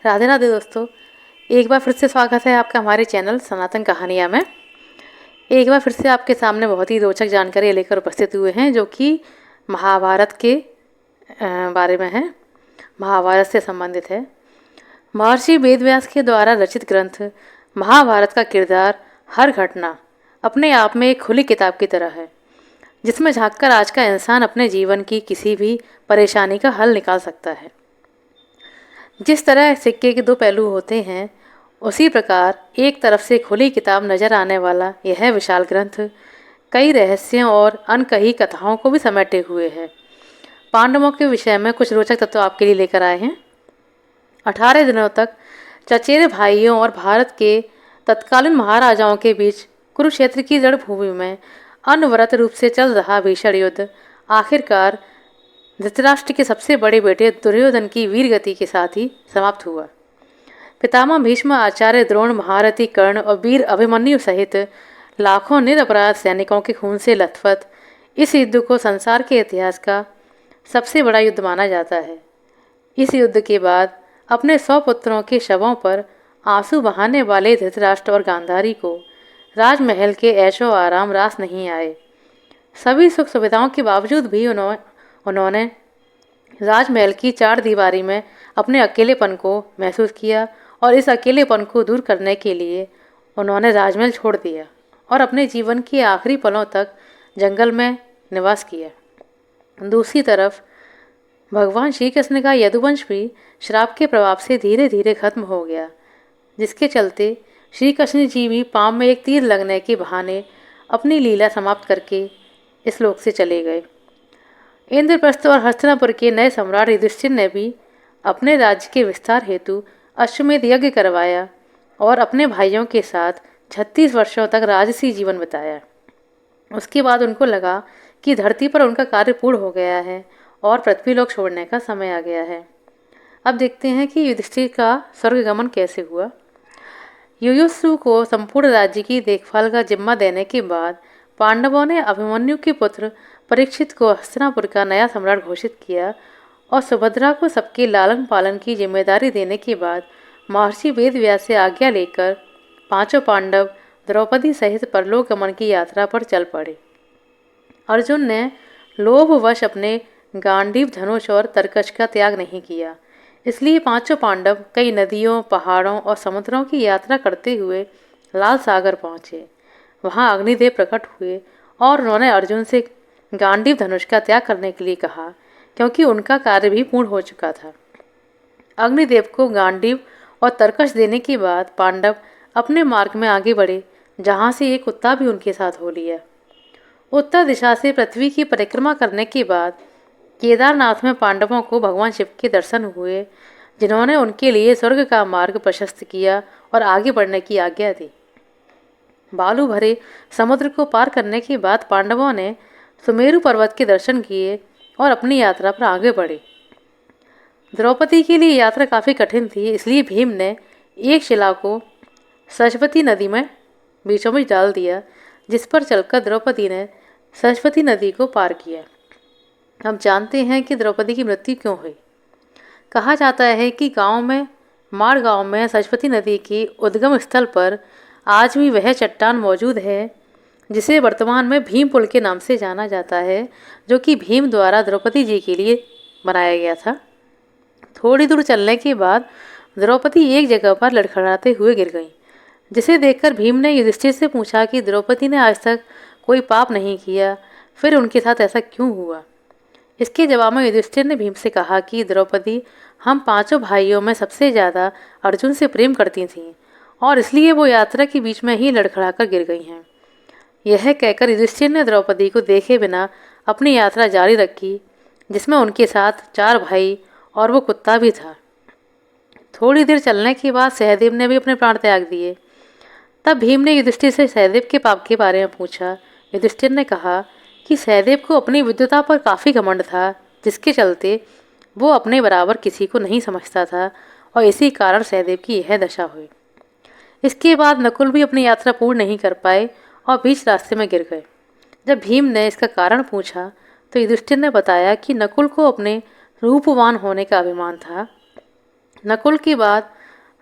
राधे राधे दोस्तों। एक बार फिर से स्वागत है आपका हमारे चैनल सनातन कहानियाँ में। एक बार फिर से आपके सामने बहुत ही रोचक जानकारी लेकर उपस्थित हुए हैं जो कि महाभारत के बारे में है, महाभारत से संबंधित है। महर्षि वेदव्यास के द्वारा रचित ग्रंथ महाभारत का किरदार, हर घटना अपने आप में एक खुली किताब की तरह है, जिसमें झांककर आज का इंसान अपने जीवन की किसी भी परेशानी का हल निकाल सकता है। जिस तरह सिक्के के दो पहलू होते हैं, उसी प्रकार एक तरफ से खुली किताब नजर आने वाला यह विशाल ग्रंथ कई रहस्यों और अनकही कथाओं को भी समेटे हुए है। पांडवों के विषय में कुछ रोचक तत्व आपके लिए लेकर आए हैं। 18 दिनों तक चचेरे भाइयों और भारत के तत्कालीन महाराजाओं के बीच कुरुक्षेत्र की रणभूमि में अनवरत रूप से चल रहा भीषण युद्ध आखिरकार धृतराष्ट्र के सबसे बड़े बेटे दुर्योधन की वीर गति के साथ ही समाप्त हुआ। पितामह भीष्म, आचार्य द्रोण, महारथी कर्ण और वीर अभिमन्यु सहित लाखों निरपराध सैनिकों के खून से लथपथ इस युद्ध को संसार के इतिहास का सबसे बड़ा युद्ध माना जाता है। इस युद्ध के बाद अपने 100 पुत्रों के शवों पर आंसू बहाने वाले धृतराष्ट्र और गांधारी को राजमहल के ऐशो आराम रास नहीं आए। सभी सुख सुविधाओं के बावजूद भी उन्होंने राजमहल की चार दीवारी में अपने अकेलेपन को महसूस किया और इस अकेलेपन को दूर करने के लिए उन्होंने राजमहल छोड़ दिया और अपने जीवन के आखिरी पलों तक जंगल में निवास किया। दूसरी तरफ भगवान श्री कृष्ण का यदुवंश भी श्राप के प्रभाव से धीरे धीरे खत्म हो गया, जिसके चलते श्री कृष्ण जी भी पाँव में एक तीर लगने के बहाने अपनी लीला समाप्त करके इस लोक से चले गए। इंद्रप्रस्थ और हस्तिनापुर के नए सम्राट युधिष्ठिर ने भी अपने राज्य के विस्तार हेतु अश्वमेध यज्ञ करवाया और अपने भाइयों के साथ 36 वर्षों तक राजसी जीवन बिताया। उसके बाद उनको लगा कि धरती पर उनका कार्य पूर्ण हो गया है और पृथ्वीलोक छोड़ने का समय आ गया है। अब देखते हैं कि युधिष्ठिर का स्वर्गगमन कैसे हुआ। युयुत्सु को संपूर्ण राज्य की देखभाल का जिम्मा देने के बाद पांडवों ने अभिमन्यु के पुत्र परीक्षित को हस्तिनापुर का नया सम्राट घोषित किया और सुभद्रा को सबके लालन पालन की जिम्मेदारी देने के बाद महर्षि वेदव्यास से आज्ञा लेकर पांचों पांडव द्रौपदी सहित परलोक गमन की यात्रा पर चल पड़े। अर्जुन ने लोभवश अपने गांडीव धनुष और तरकश का त्याग नहीं किया, इसलिए पांचों पांडव कई नदियों, पहाड़ों और समुद्रों की यात्रा करते हुए लाल सागर पहुँचे। वहाँ अग्निदेव प्रकट हुए और उन्होंने अर्जुन से गांडीव धनुष का त्याग करने के लिए कहा, क्योंकि उनका कार्य भी पूर्ण हो चुका था। अग्निदेव को गांडीव और तरकश देने के बाद पांडव अपने मार्ग में आगे बढ़े, जहाँ से एक कुत्ता भी उनके साथ हो लिया। उत्तर दिशा से पृथ्वी की परिक्रमा करने के बाद केदारनाथ में पांडवों को भगवान शिव के दर्शन हुए, जिन्होंने उनके लिए स्वर्ग का मार्ग प्रशस्त किया और आगे बढ़ने की आज्ञा दी। बालू भरे समुद्र को पार करने के बाद पांडवों ने सुमेरु पर्वत के दर्शन किए और अपनी यात्रा पर आगे बढ़े। द्रौपदी के लिए यात्रा काफ़ी कठिन थी, इसलिए भीम ने एक शिला को सरस्वती नदी में बीचों बीच डाल दिया, जिस पर चलकर द्रौपदी ने सरस्वती नदी को पार किया। हम जानते हैं कि द्रौपदी की मृत्यु क्यों हुई। कहा जाता है कि माड़ गांव में सरस्वती नदी के उद्गम स्थल पर आज भी वह चट्टान मौजूद है जिसे वर्तमान में भीम पुल के नाम से जाना जाता है, जो कि भीम द्वारा द्रौपदी जी के लिए बनाया गया था। थोड़ी दूर चलने के बाद द्रौपदी एक जगह पर लड़खड़ाते हुए गिर गई, जिसे देखकर भीम ने युधिष्ठिर से पूछा कि द्रौपदी ने आज तक कोई पाप नहीं किया, फिर उनके साथ ऐसा क्यों हुआ। इसके जवाब में युधिष्ठिर ने भीम से कहा कि द्रौपदी हम पांचों भाइयों में सबसे ज़्यादा अर्जुन से प्रेम करती थीं और इसलिए वो यात्रा के बीच में ही लड़खड़ाकर गिर गई हैं। यह कहकर युधिष्ठिर ने द्रौपदी को देखे बिना अपनी यात्रा जारी रखी, जिसमें उनके साथ 4 भाई और वो कुत्ता भी था। थोड़ी देर चलने के बाद सहदेव ने भी अपने प्राण त्याग दिए। तब भीम ने युधिष्ठिर से सहदेव के पाप के बारे में पूछा। युधिष्ठिर ने कहा कि सहदेव को अपनी विद्वता पर काफ़ी घमंड था, जिसके चलते वो अपने बराबर किसी को नहीं समझता था और इसी कारण सहदेव की यह दशा हुई। इसके बाद नकुल भी अपनी यात्रा पूर्ण नहीं कर पाए और बीच रास्ते में गिर गए। जब भीम ने इसका कारण पूछा तो युधिष्ठिर ने बताया कि नकुल को अपने रूपवान होने का अभिमान था, नकुल के बाद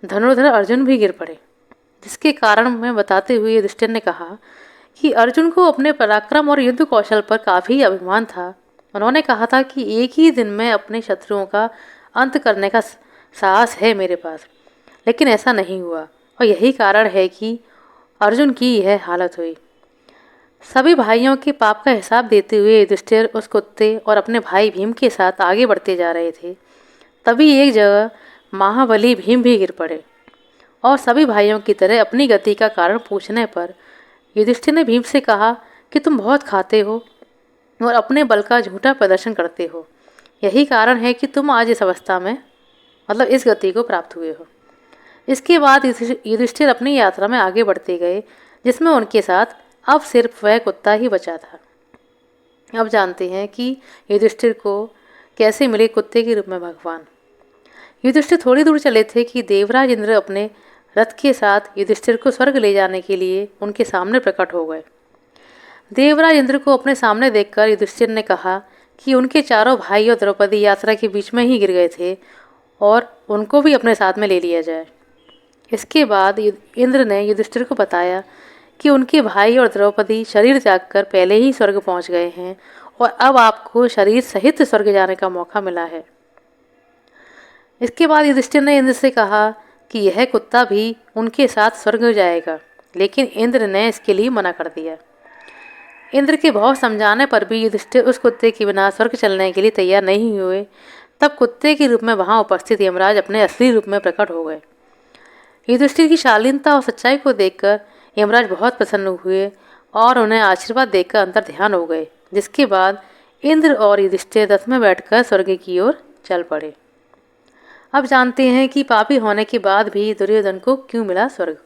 धनुर्धर अर्जुन भी गिर पड़े, जिसके कारण में बताते हुए युधिष्ठिर ने कहा कि अर्जुन को अपने पराक्रम और युद्ध कौशल पर काफ़ी अभिमान था। उन्होंने कहा था कि एक ही दिन में अपने शत्रुओं का अंत करने का साहस है मेरे पास, लेकिन ऐसा नहीं हुआ और यही कारण है कि अर्जुन की यह हालत हुई। सभी भाइयों के पाप का हिसाब देते हुए युधिष्ठिर उस कुत्ते और अपने भाई भीम के साथ आगे बढ़ते जा रहे थे। तभी एक जगह महाबली भीम भी गिर पड़े और सभी भाइयों की तरह अपनी गति का कारण पूछने पर युधिष्ठिर ने भीम से कहा कि तुम बहुत खाते हो और अपने बल का झूठा प्रदर्शन करते हो। यही कारण है कि तुम आज इस अवस्था में, मतलब इस गति को प्राप्त हुए हो। इसके बाद युधिष्ठिर अपनी यात्रा में आगे बढ़ते गए, जिसमें उनके साथ अब सिर्फ वह कुत्ता ही बचा था। अब जानते हैं कि युधिष्ठिर को कैसे मिले कुत्ते के रूप में भगवान। युधिष्ठिर थोड़ी दूर चले थे कि देवराज इंद्र अपने रथ के साथ युधिष्ठिर को स्वर्ग ले जाने के लिए उनके सामने प्रकट हो गए। देवराज इंद्र को अपने सामने देखकर युधिष्ठिर ने कहा कि उनके चारों भाई और द्रौपदी यात्रा के बीच में ही गिर गए थे और उनको भी अपने साथ में ले लिया जाए। इसके बाद इंद्र ने युधिष्ठिर को बताया कि उनके भाई और द्रौपदी शरीर त्याग कर पहले ही स्वर्ग पहुंच गए हैं और अब आपको शरीर सहित स्वर्ग जाने का मौका मिला है। इसके बाद युधिष्ठिर ने इंद्र से कहा कि यह कुत्ता भी उनके साथ स्वर्ग जाएगा, लेकिन इंद्र ने इसके लिए मना कर दिया। इंद्र के बहुत समझाने पर भी युधिष्ठिर उस कुत्ते के बिना स्वर्ग चलने के लिए तैयार नहीं हुए। तब कुत्ते के रूप में वहां उपस्थित यमराज अपने असली रूप में प्रकट हो गए। युधिष्ठिर की शालीनता और सच्चाई को देखकर यमराज बहुत प्रसन्न हुए और उन्हें आशीर्वाद देकर अंतर ध्यान हो गए, जिसके बाद इंद्र और युधिष्ठिर रथ में बैठकर स्वर्ग की ओर चल पड़े। अब जानते हैं कि पापी होने के बाद भी दुर्योधन को क्यों मिला स्वर्ग।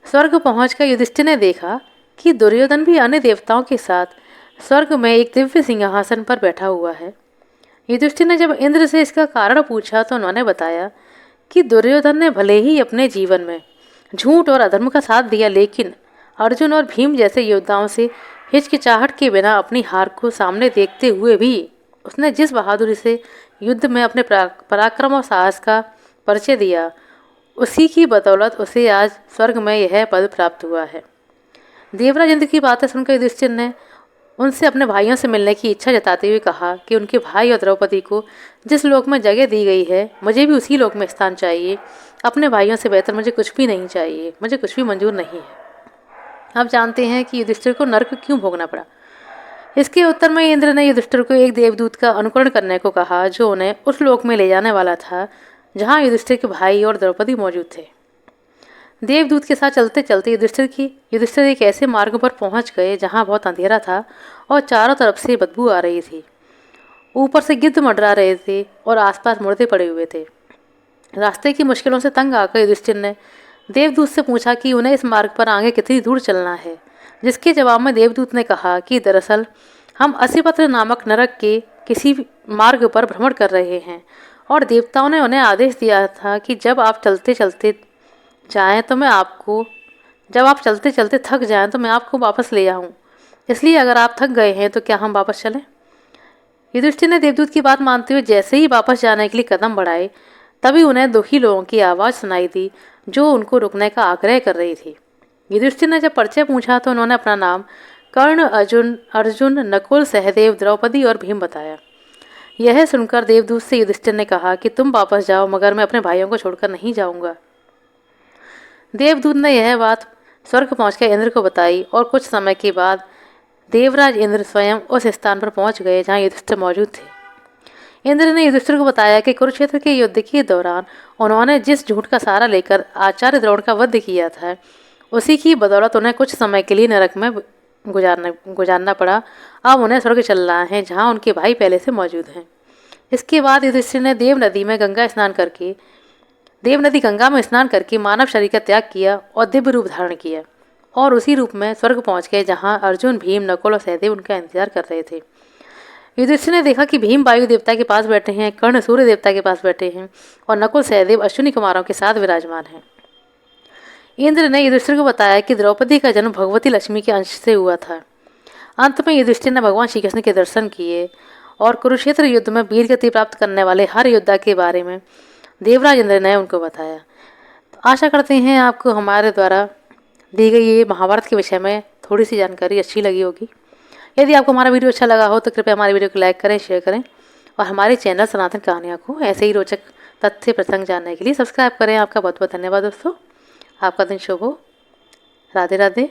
स्वर्ग पहुंचकर युधिष्ठिर ने देखा कि दुर्योधन भी अन्य देवताओं के साथ स्वर्ग में एक दिव्य सिंहासन पर बैठा हुआ है। युधिष्ठिर ने जब इंद्र से इसका कारण पूछा तो उन्होंने बताया कि दुर्योधन ने भले ही अपने जीवन में झूठ और अधर्म का साथ दिया, लेकिन अर्जुन और भीम जैसे योद्धाओं से हिचकिचाहट के बिना अपनी हार को सामने देखते हुए भी उसने जिस बहादुरी से युद्ध में अपने पराक्रम और साहस का परिचय दिया, उसी की बदौलत उसे आज स्वर्ग में यह पद प्राप्त हुआ है। देवराज इंद्र की बातें सुनकर युधिष्ठिर ने उनसे अपने भाइयों से मिलने की इच्छा जताते हुए कहा कि उनके भाई और द्रौपदी को जिस लोक में जगह दी गई है, मुझे भी उसी लोक में स्थान चाहिए। अपने भाइयों से बेहतर मुझे कुछ भी नहीं चाहिए, मुझे कुछ भी मंजूर नहीं है। अब जानते हैं कि युधिष्ठिर को नरक क्यों भोगना पड़ा। इसके उत्तर में इंद्र ने युधिष्ठिर को एक देवदूत का अनुकरण करने को कहा, जो उन्हें उस लोक में ले जाने वाला था जहाँ युधिष्ठिर के भाई और द्रौपदी मौजूद थे। देवदूत के साथ चलते चलते युधिष्ठिर एक ऐसे मार्ग पर पहुंच गए जहां बहुत अंधेरा था और चारों तरफ से बदबू आ रही थी। ऊपर से गिद्ध मंडरा रहे थे और आसपास मुर्दे पड़े हुए थे। रास्ते की मुश्किलों से तंग आकर युधिष्ठिर ने देवदूत से पूछा कि उन्हें इस मार्ग पर आगे कितनी दूर चलना है, जिसके जवाब में देवदूत ने कहा कि दरअसल हम असिपत्र नामक नरक के किसी मार्ग पर भ्रमण कर रहे हैं और देवताओं ने उन्हें आदेश दिया था कि जब आप चलते चलते थक जाएं तो मैं आपको वापस ले आऊं। इसलिए अगर आप थक गए हैं तो क्या हम वापस चलें। युधिष्ठिर ने देवदूत की बात मानते हुए जैसे ही वापस जाने के लिए कदम बढ़ाए, तभी उन्हें दुखी लोगों की आवाज़ सुनाई दी जो उनको रुकने का आग्रह कर रही थी। युधिष्ठिर ने जब परिचय पूछा तो उन्होंने अपना नाम कर्ण, अर्जुन, नकुल, सहदेव, द्रौपदी और भीम बताया। यह सुनकर देवदूत से युधिष्ठिर ने कहा कि तुम वापस जाओ, मगर मैं अपने भाइयों को छोड़कर नहीं जाऊंगा। देवदूत ने यह बात स्वर्ग पहुंचकर इंद्र को बताई और कुछ समय के बाद देवराज इंद्र स्वयं उस स्थान पर पहुंच गए जहां युधिष्ठिर मौजूद थे। इंद्र ने युधिष्ठिर को बताया कि कुरुक्षेत्र के युद्ध के दौरान उन्होंने जिस झूठ का सहारा लेकर आचार्य द्रोण का वध किया था, उसी की बदौलत उन्हें कुछ समय के लिए नरक में गुजारना पड़ा। अब उन्हें स्वर्ग चलना है जहाँ उनके भाई पहले से मौजूद हैं। इसके बाद युधिष्ठिर ने देव नदी गंगा में स्नान करके मानव शरीर का त्याग किया और दिव्य रूप धारण किया और उसी रूप में स्वर्ग पहुंच गए जहां अर्जुन, भीम, नकुल और सहदेव उनका इंतजार कर रहे थे। युधिष्ठिर ने देखा कि भीम वायु देवता के पास बैठे हैं, कर्ण सूर्य देवता के पास बैठे हैं और नकुल, सहदेव अश्विनी कुमारों के साथ विराजमान हैं। इंद्र ने युधिष्ठिर को बताया कि द्रौपदी का जन्म भगवती लक्ष्मी के अंश से हुआ था। अंत में युधिष्ठिर ने भगवान श्री कृष्ण के दर्शन किए और कुरुक्षेत्र युद्ध में वीर गति प्राप्त करने वाले हर योद्धा के बारे में देवराज इंद्र ने उनको बताया। तो आशा करते हैं आपको हमारे द्वारा दी गई ये महाभारत के विषय में थोड़ी सी जानकारी अच्छी लगी होगी। यदि आपको हमारा वीडियो अच्छा लगा हो तो कृपया हमारे वीडियो को लाइक करें, शेयर करें और हमारे चैनल सनातन कहानियाँ को ऐसे ही रोचक तथ्य प्रसंग जानने के लिए सब्सक्राइब करें। आपका बहुत बहुत धन्यवाद दोस्तों। आपका दिन शुभ हो। राधे राधे।